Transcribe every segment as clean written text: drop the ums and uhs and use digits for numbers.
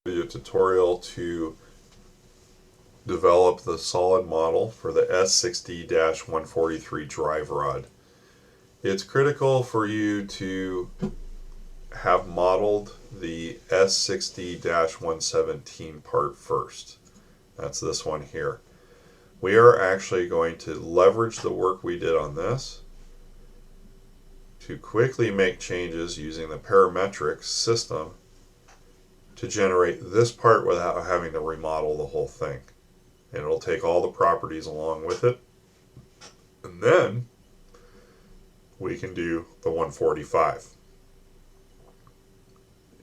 video tutorial to develop the solid model for the S60-143 drive rod. It's critical for you to have modeled the S60-117 part first. That's this one here. We are actually going to leverage the work we did on this to quickly make changes using the parametric system to generate this part without having to remodel the whole thing. And it'll take all the properties along with it. And then we can do the 145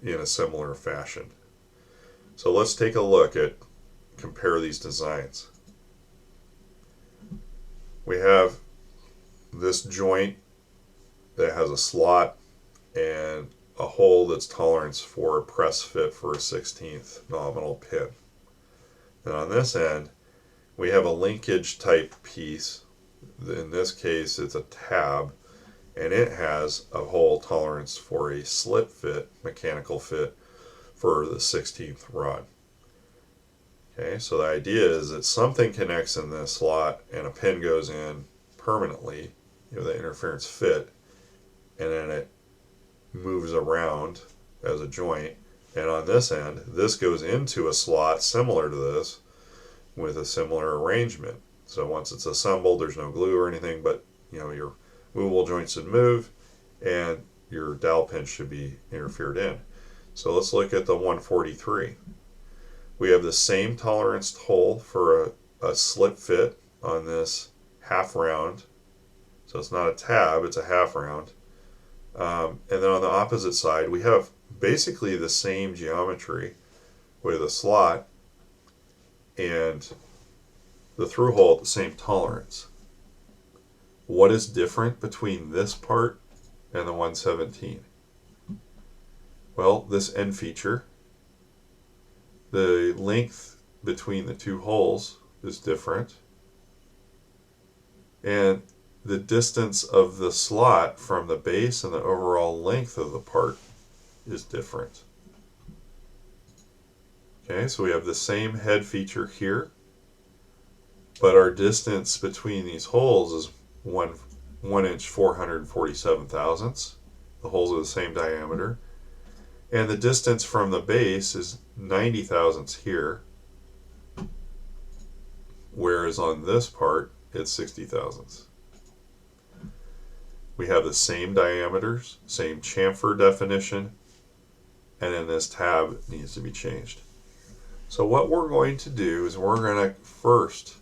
in a similar fashion. So let's take a look at, compare these designs. We have this joint that has a slot and a hole that's tolerance for a press fit for a 16th nominal pin. And on this end, we have a linkage type piece. In this case, it's a tab, and it has a hole tolerance for a slip fit, mechanical fit, for the 16th rod. Okay, so the idea is that something connects in this slot and a pin goes in permanently, the interference fit, and then it moves around as a joint. And on this end, this goes into a slot similar to this with a similar arrangement. So once it's assembled, there's no glue or anything, but your movable joint should move and your dowel pin should be interfered in. So let's look at the 143. We have the same tolerance hole for a slip fit on this half round. So it's not a tab, it's a half round. And then on the opposite side, we have basically the same geometry with a slot and the through hole at the same tolerance. What is different between this part and the 117? Well, this end feature. The length between the two holes is different, and the distance of the slot from the base and the overall length of the part is different. Okay, so we have the same head feature here, but our distance between these holes is 1 inch 447 thousandths. The holes are the same diameter. And the distance from the base is 90 thousandths here, whereas on this part it's 60 thousandths. We have the same diameters, same chamfer definition, and then this tab needs to be changed. So what we're going to do is we're going to first,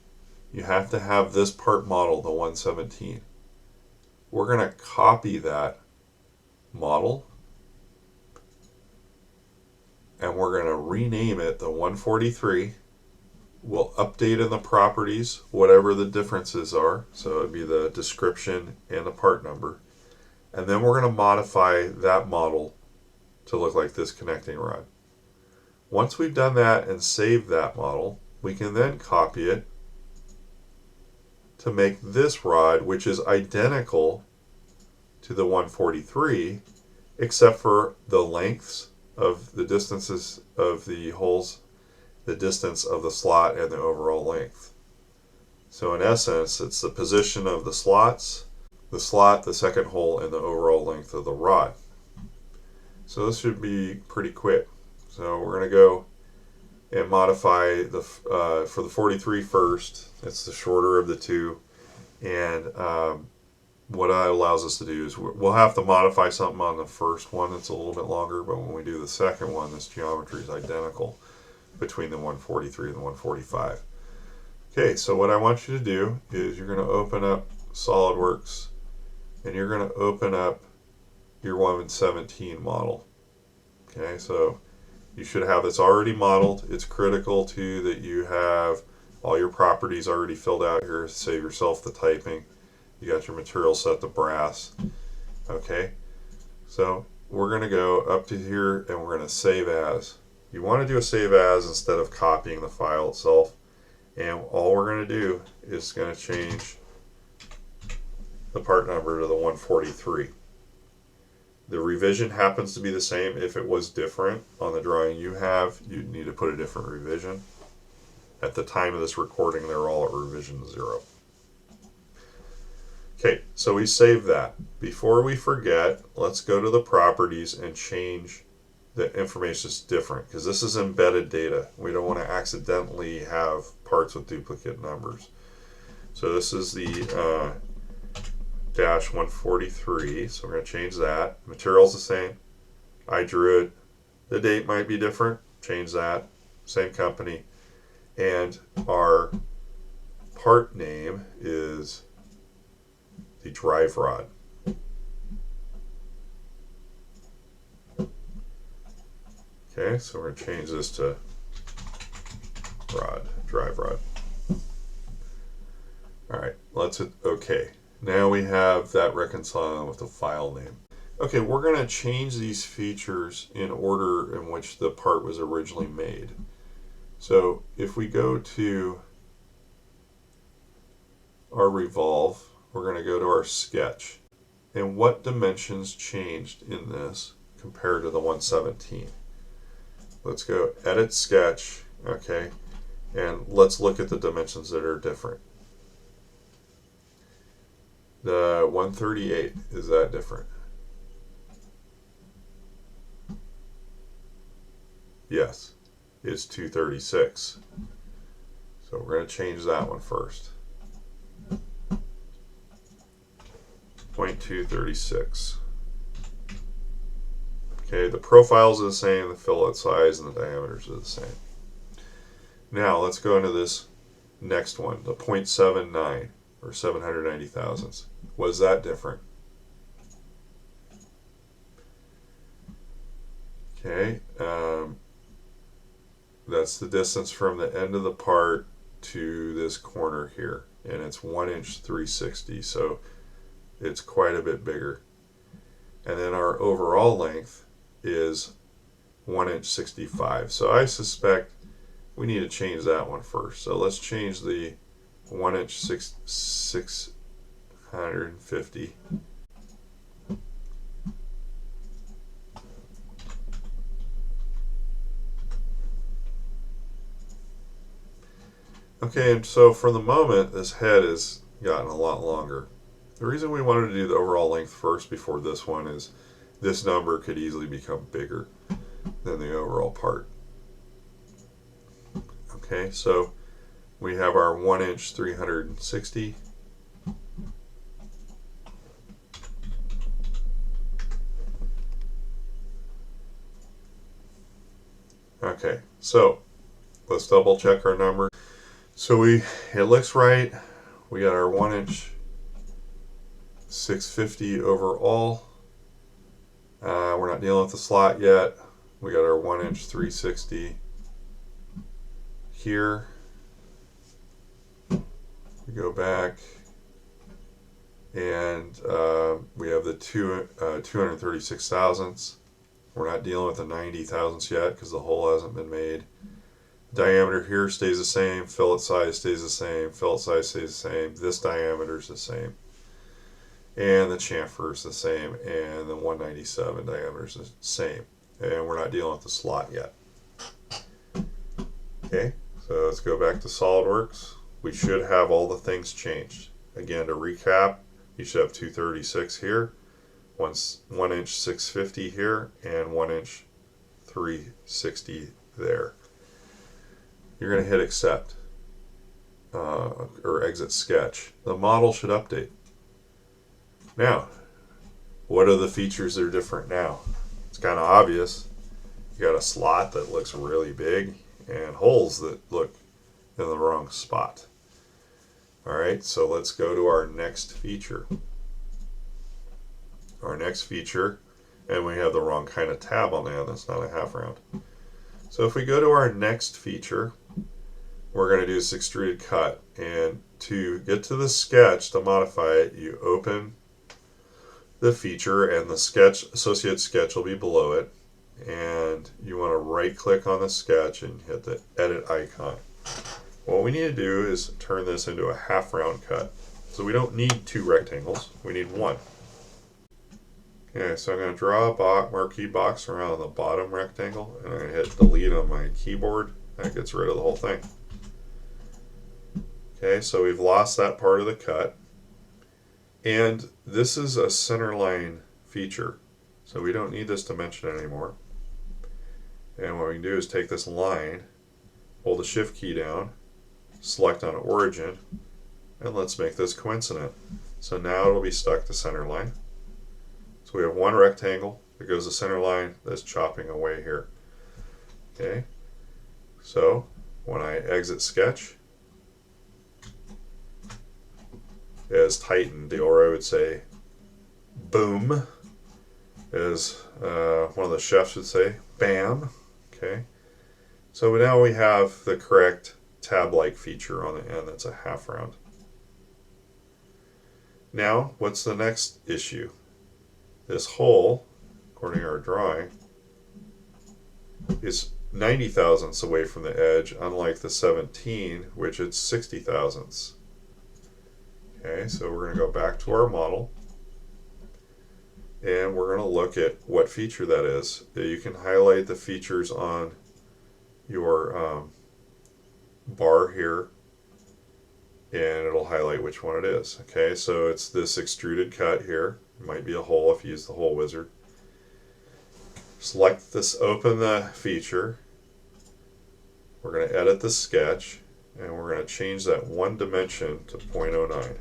you have to have this part model, the 117. We're going to copy that model and we're going to rename it the 143. We'll update in the properties whatever the differences are, so it'd be the description and the part number, and then we're going to modify that model to look like this connecting rod. Once we've done that and saved that model, we can then copy it to make this rod, which is identical to the 143 except for the lengths of the distances of the holes, the distance of the slot, and the overall length. So in essence, it's the position of the slots, the slot, the second hole, and the overall length of the rod. So this should be pretty quick. So we're going to go and modify the for the 43 first. It's the shorter of the two, and what that allows us to do is we'll have to modify something on the first one that's a little bit longer, but when we do the second one, this geometry is identical between the 143 and the 145. Okay, so what I want you to do is you're going to open up SolidWorks and you're going to open up your 117 model. Okay, so you should have this already modeled. It's critical too that you have all your properties already filled out here to save yourself the typing. You got your material set to brass. Okay, so we're going to go up to here and we're going to save as. You want to do a save as instead of copying the file itself, and all we're going to do is going to change the part number to the 143. The revision happens to be the same. If it was different on the drawing you have, you'd need to put a different revision. At the time of this recording, they're all at revision 0. Okay, so we save that. Before we forget, let's go to the properties and change the information is different, because this is embedded data. We don't want to accidentally have parts with duplicate numbers. So this is the dash 143, so we're going to change that. Material's the same. I drew it. The date might be different. Change that. Same company. And our part name is the drive rod. Okay, so we're going to change this to drive rod. All right, let's hit OK. Now we have that reconciling with the file name. Okay, we're going to change these features in order in which the part was originally made. So if we go to our revolve, we're going to go to our sketch. And what dimensions changed in this compared to the 117? Let's go edit sketch, okay, and let's look at the dimensions that are different. The 138, is that different? Yes, it's 236. So we're going to change that one first. 0.236. Okay, the profiles are the same, the fillet size and the diameters are the same. Now let's go into this next one, the 0.79 or 790 thousandths. Was that different? Okay, that's the distance from the end of the part to this corner here, and it's 1 inch 360, so it's quite a bit bigger. And then our overall length is 1 inch 65. So I suspect we need to change that one first. So let's change the 1 inch 650. Okay, and so for the moment, this head has gotten a lot longer. The reason we wanted to do the overall length first before this one is this number could easily become bigger than the overall part. Okay, so we have our 1 inch 360. Okay, so let's double check our number. So it looks right. We got our 1 inch 650 overall. We're not dealing with the slot yet. We got our 1 inch 360 here. We go back and we have the 236 thousandths. We're not dealing with the 90 thousandths yet because the hole hasn't been made. Diameter here stays the same, fillet size stays the same, fillet size stays the same, this diameter is the same, and the chamfer is the same, and the 197 diameter is the same, and we're not dealing with the slot yet. Okay, so let's go back to SolidWorks. We should have all the things changed. Again, to recap, you should have 236 here, 1 inch 650 here, and 1 inch 360 there. You're going to hit accept or exit sketch. The model should update. Now, what are the features that are different now? It's kind of obvious. You got a slot that looks really big and holes that look in the wrong spot. All right, so let's go to our next feature. Our next feature, and we have the wrong kind of tab on that. That's not a half round. So if we go to our next feature, we're going to do this extruded cut, and to get to the sketch to modify it, you open the feature and the sketch, associated sketch will be below it, and you want to right click on the sketch and hit the edit icon. What we need to do is turn this into a half round cut. So we don't need 2 rectangles, we need 1. Okay, so I'm going to draw a marquee box around the bottom rectangle, and I'm going to hit delete on my keyboard. That gets rid of the whole thing. Okay, so we've lost that part of the cut. And this is a centerline feature, so we don't need this dimension anymore. And what we can do is take this line, hold the shift key down, select on origin, and let's make this coincident. So now it'll be stuck to center line. So we have one rectangle that goes to center line that's chopping away here. Okay, so when I exit sketch, as tightened, the Ora would say boom, as one of the chefs would say bam. Okay, so now we have the correct tab-like feature on the end that's a half round. Now, what's the next issue? This hole, according to our drawing, is 90 thousandths away from the edge, unlike the 17, which it's 60 thousandths. Okay, so we're going to go back to our model, and we're going to look at what feature that is. You can highlight the features on your bar here, and it'll highlight which one it is. Okay, so it's this extruded cut here. It might be a hole if you use the hole wizard. Select this, open the feature. We're going to edit the sketch, and we're going to change that one dimension to 0.09.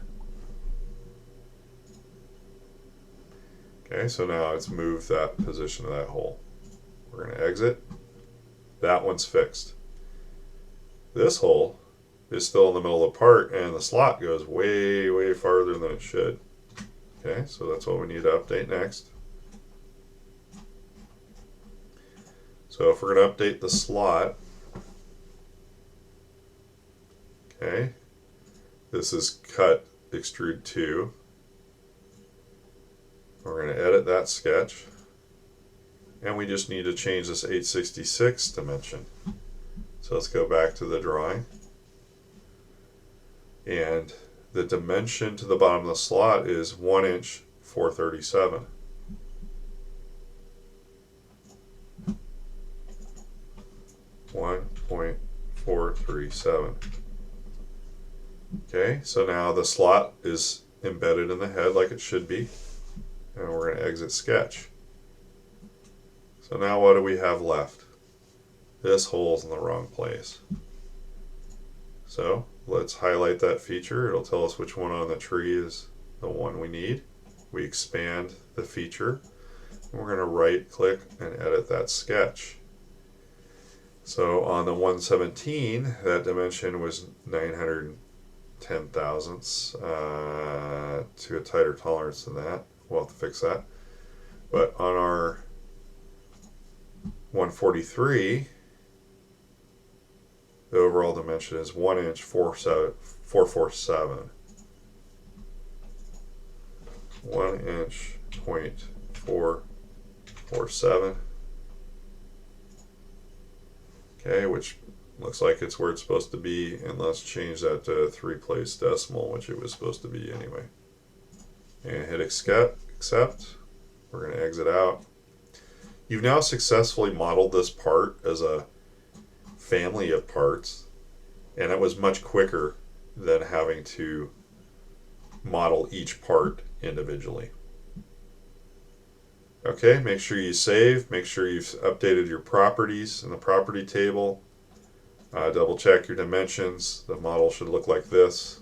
Okay, so now it's moved that position of that hole. We're going to exit. That one's fixed. This hole is still in the middle of the part, and the slot goes way, way farther than it should. Okay, so that's what we need to update next. So if we're going to update the slot, okay, this is cut extrude 2. We're going to edit that sketch, and we just need to change this 866 dimension. So let's go back to the drawing, and the dimension to the bottom of the slot is 1 inch 437. .437. Okay, so now the slot is embedded in the head like it should be, and we're going to exit sketch. So now what do we have left? This hole's in the wrong place. So let's highlight that feature. It'll tell us which one on the tree is the one we need. We expand the feature, and we're going to right click and edit that sketch. So on the 117, that dimension was 910 thousandths to a tighter tolerance than that. We'll have to fix that. But on our 143, the overall dimension is 1 inch 447. 1 inch .447. Okay, which looks like it's where it's supposed to be, and let's change that to a 3-place decimal, which it was supposed to be anyway. And hit accept. We're going to exit out. You've now successfully modeled this part as a family of parts, and it was much quicker than having to model each part individually. Okay, make sure you save, make sure you've updated your properties in the property table, double check your dimensions. The model should look like this.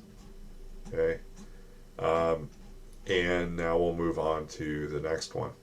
Okay, and now we'll move on to the next one.